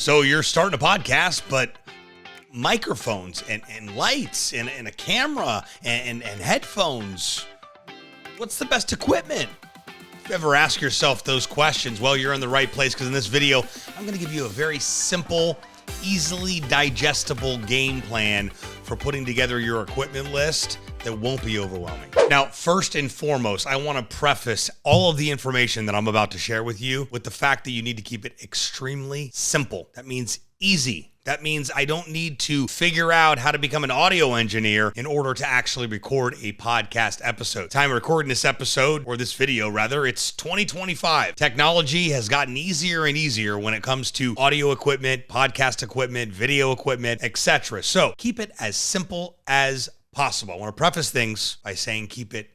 So you're starting a podcast, but microphones and lights and a camera and headphones. What's the best equipment? If you ever ask yourself those questions, well, you're in the right place, because in this video, I'm going to give you a very simple, easily digestible game plan for putting together your equipment list that won't be overwhelming. Now, first and foremost, I want to preface all of the information that I'm about to share with you with the fact that you need to keep it extremely simple. That means easy. That means I don't need to figure out how to become an audio engineer in order to actually record a podcast episode. Time of recording this episode, or this video rather, it's 2025. Technology has gotten easier and easier when it comes to audio equipment, podcast equipment, video equipment, etc. So keep it as simple as possible. I want to preface things by saying keep it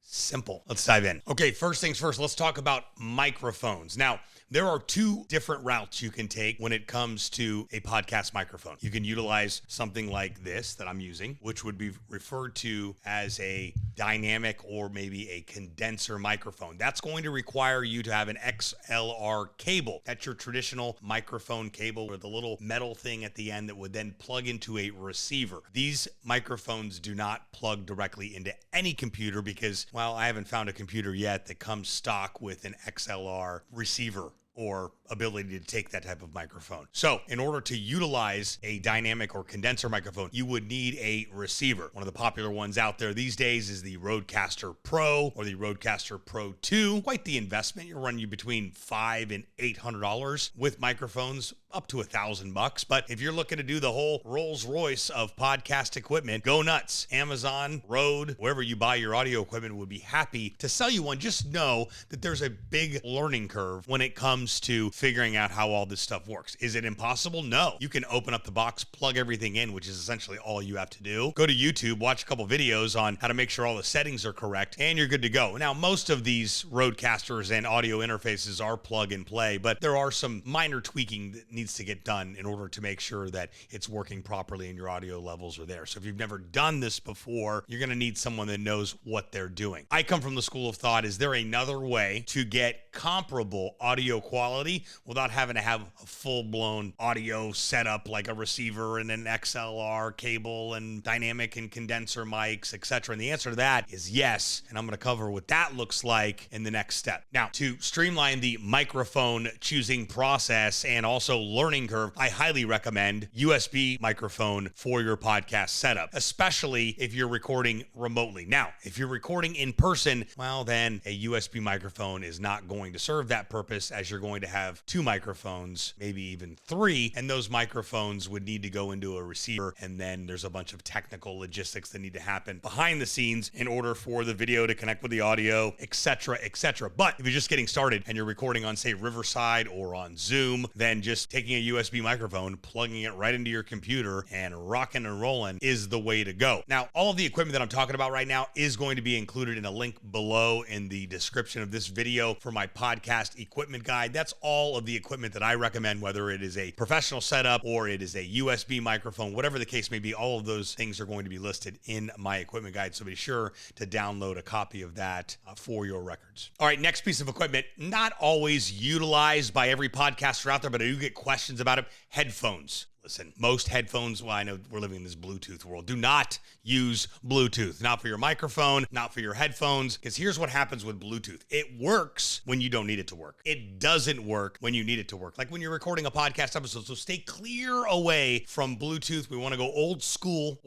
simple. Let's dive in. Okay, first things first, let's talk about microphones. Now, there are two different routes you can take when it comes to a podcast microphone. You can utilize something like this that I'm using, which would be referred to as a dynamic or maybe a condenser microphone. That's going to require you to have an XLR cable. That's your traditional microphone cable, or the little metal thing at the end that would then plug into a receiver. These microphones do not plug directly into any computer because, well, I haven't found a computer yet that comes stock with an XLR receiver or ability to take that type of microphone. So in order to utilize a dynamic or condenser microphone, you would need a receiver. One of the popular ones out there these days is the Rodecaster Pro or the Rodecaster Pro 2. Quite the investment. You'll run you between $500 and $800 with microphones up to $1,000. But if you're looking to do the whole Rolls Royce of podcast equipment, go nuts. Amazon, Rode, wherever you buy your audio equipment would be happy to sell you one. Just know that there's a big learning curve when it comes to figuring out how all this stuff works. Is it impossible? No. You can open up the box, plug everything in, which is essentially all you have to do. Go to YouTube, watch a couple videos on how to make sure all the settings are correct, and you're good to go. Now, most of these Rodecasters and audio interfaces are plug and play, but there are some minor tweaking that needs to get done in order to make sure that it's working properly and your audio levels are there. So if you've never done this before, you're going to need someone that knows what they're doing. I come from the school of thought, is there another way to get comparable audio quality without having to have a full-blown audio setup like a receiver and an XLR cable and dynamic and condenser mics, etc.? And the answer to that is yes, and I'm going to cover what that looks like in the next step. Now, to streamline the microphone choosing process and also learning curve, I highly recommend USB microphone for your podcast setup, especially if you're recording remotely. Now, if you're recording in person, well, then a USB microphone is not going to serve that purpose, as you're going to have two microphones, maybe even three, and those microphones would need to go into a receiver, and then there's a bunch of technical logistics that need to happen behind the scenes in order for the video to connect with the audio, etc., etc. But if you're just getting started and you're recording on, say, Riverside or on Zoom, then just taking a USB microphone, plugging it right into your computer, and rocking and rolling is the way to go. Now, all of the equipment that I'm talking about right now is going to be included in a link below in the description of this video for my podcast equipment guide. That's all of the equipment that I recommend, whether it is a professional setup or it is a USB microphone, whatever the case may be. All of those things are going to be listed in my equipment guide, so be sure to download a copy of that for your records. All right, next piece of equipment, not always utilized by every podcaster out there, but I do get questions about it. Headphones. Listen, most headphones, well, I know we're living in this Bluetooth world, do not use Bluetooth. Not for your microphone, not for your headphones, because here's what happens with Bluetooth. It works when you don't need it to work. It doesn't work when you need it to work, like when you're recording a podcast episode. So stay clear away from Bluetooth. We want to go old school,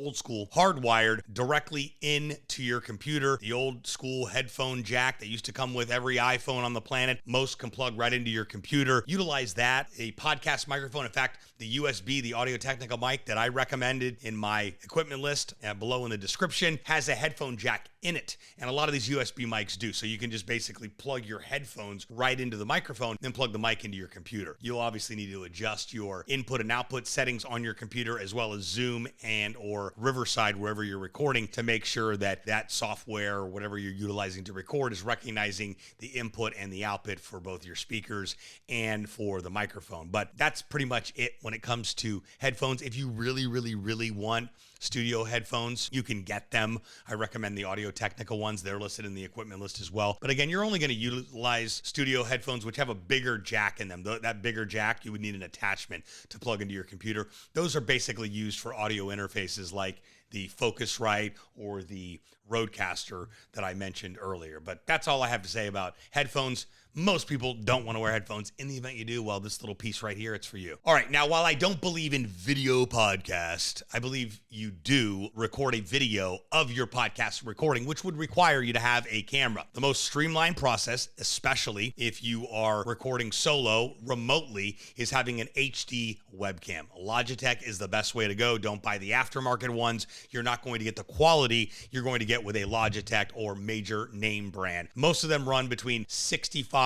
hardwired directly into your computer. The old school headphone jack that used to come with every iPhone on the planet, most can plug right into your computer. Utilize that. A podcast microphone, in fact, the USB, the Audio-Technica mic that I recommended in my equipment list below in the description, has a headphone jack in it. And a lot of these USB mics do. So you can just basically plug your headphones right into the microphone, then plug the mic into your computer. You'll obviously need to adjust your input and output settings on your computer, as well as Zoom and or Riverside, wherever you're recording, to make sure that that software or whatever you're utilizing to record is recognizing the input and the output for both your speakers and for the microphone. But that's pretty much it when it comes to headphones. If you really want studio headphones, you can get them. I recommend the Audio Audio-Technica ones. They're listed in the equipment list as well. But again, you're only going to utilize studio headphones, which have a bigger jack in them. That bigger jack, you would need an attachment to plug into your computer. Those are basically used for audio interfaces like the Focusrite or the Rodecaster that I mentioned earlier. But that's all I have to say about headphones. Most people don't want to wear headphones. In the event you do, well, this little piece right here, it's for you. All right, now, while I don't believe in video podcast, I believe you do record a video of your podcast recording, which would require you to have a camera. The most streamlined process, especially if you are recording solo remotely, is having an HD webcam. Logitech is the best way to go. Don't buy the aftermarket ones. You're not going to get the quality you're going to get with a Logitech or major name brand. Most of them run between $65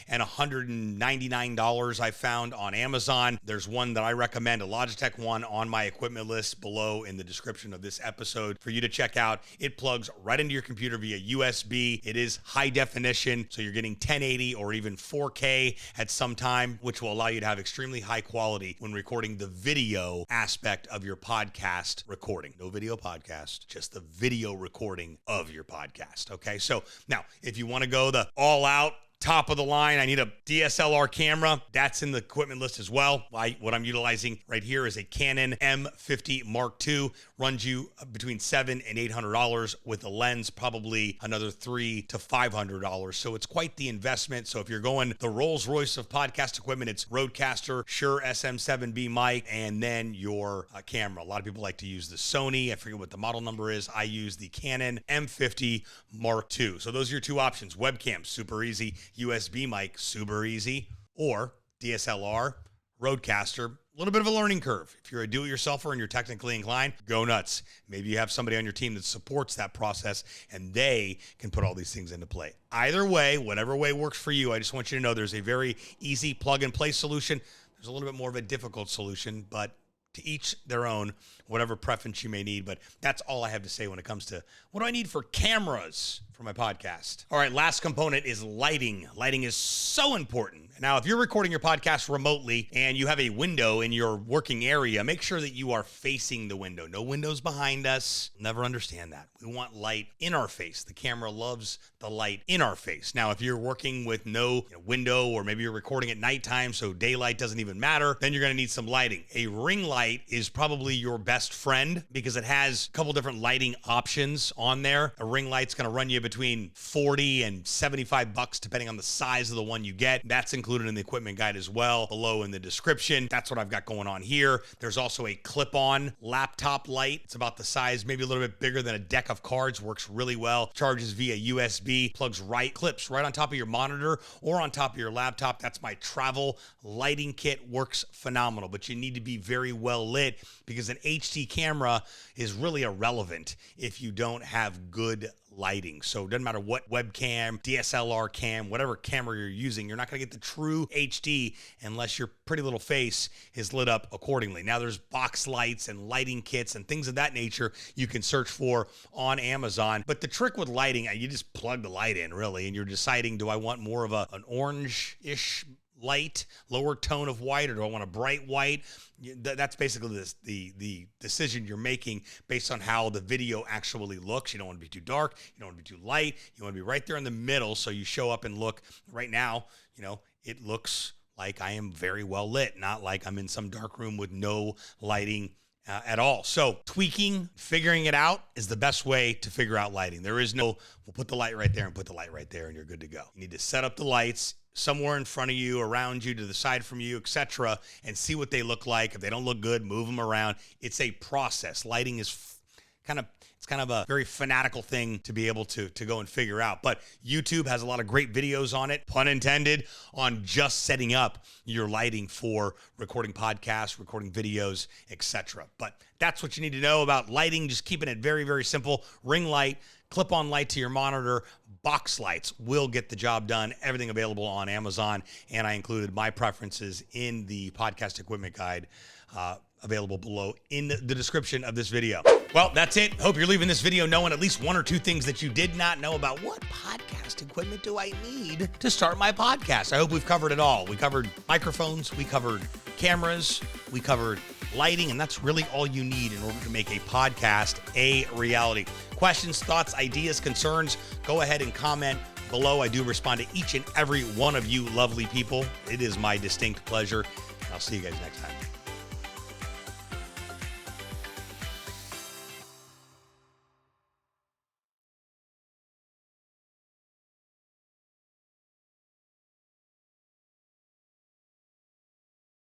and $199 I found on Amazon. There's one that I recommend, a Logitech one, on my equipment list below in the description of this episode for you to check out. It plugs right into your computer via USB. It is high definition, so you're getting 1080 or even 4K at some time, which will allow you to have extremely high quality when recording the video aspect of your podcast recording. No video podcast, just the video recording of your podcast. Okay, so now if you want to go the all out, top of the line, I need a DSLR camera. That's in the equipment list as well. What I'm utilizing right here is a Canon M50 Mark II. Runs you between $700 and $800 with a lens, probably another $300 to $500. So it's quite the investment. So if you're going the Rolls Royce of podcast equipment, it's Rodecaster, Shure SM7B mic, and then your camera. A lot of people like to use the Sony. I forget what the model number is. I use the Canon M50 Mark II. So those are your two options. Webcam, super easy. USB mic, super easy. Or DSLR, Rodecaster, a little bit of a learning curve. If you're a do-it-yourselfer and you're technically inclined, go nuts. Maybe you have somebody on your team that supports that process and they can put all these things into play. Either way, whatever way works for you, I just want you to know there's a very easy plug-and-play solution. There's a little bit more of a difficult solution, but to each their own, whatever preference you may need. But that's all I have to say when it comes to what do I need for cameras for my podcast. All right, last component is lighting. Lighting is so important. Now, if you're recording your podcast remotely and you have a window in your working area, make sure that you are facing the window. No windows behind us. Never understand that. We want light in our face. The camera loves the light in our face. Now, if you're working with no window, or maybe you're recording at nighttime, so daylight doesn't even matter, then you're going to need some lighting. A ring light is probably your best friend because it has a couple different lighting options on there. A ring light's going to run you between $40 and $75 depending on the size of the one you get. That's included in the equipment guide as well, below in the description. That's what I've got going on here. There's also a clip-on laptop light. It's about the size, maybe a little bit bigger than a deck of cards. Works really well. Charges via USB, clips right on top of your monitor or on top of your laptop. That's my travel lighting kit. Works phenomenal, but you need to be very well lit because an HD camera is really irrelevant if you don't have good lighting. So it doesn't matter what webcam, DSLR cam, whatever camera you're using, you're not going to get the true HD unless your pretty little face is lit up accordingly. Now there's box lights and lighting kits and things of that nature you can search for on Amazon. But the trick with lighting, you just plug the light in really, and you're deciding, do I want more of an orange-ish light, lower tone of white, or do I want a bright white? That's basically the decision you're making based on how the video actually looks. You don't want to be too dark. You don't want to be too light. You want to be right there in the middle so you show up and look. Right now, it looks like I am very well lit, not like I'm in some dark room with no lighting at all. So tweaking, figuring it out is the best way to figure out lighting. There is no, we'll put the light right there and put the light right there and you're good to go. You need to set up the lights somewhere in front of you, around you, to the side from you, etc., and see what they look like. If they don't look good, move them around. It's a process. Lighting is kind of a very fanatical thing to be able to go and figure out. But YouTube has a lot of great videos on it, pun intended, on just setting up your lighting for recording podcasts, recording videos, etc. But that's what you need to know about lighting. Just keeping it very, very simple. Ring light, clip-on light to your monitor, box lights will get the job done. Everything available on Amazon, and I included my preferences in the podcast equipment guide available below in the description of this video. Well, that's it. Hope you're leaving this video knowing at least one or two things that you did not know about. What podcast equipment do I need to start my podcast? I hope we've covered it all. We covered microphones, we covered cameras, we covered lighting, and that's really all you need in order to make a podcast a reality. Questions, thoughts, ideas, concerns, go ahead and comment below. I do respond to each and every one of you lovely people. It is my distinct pleasure. I'll see you guys next time.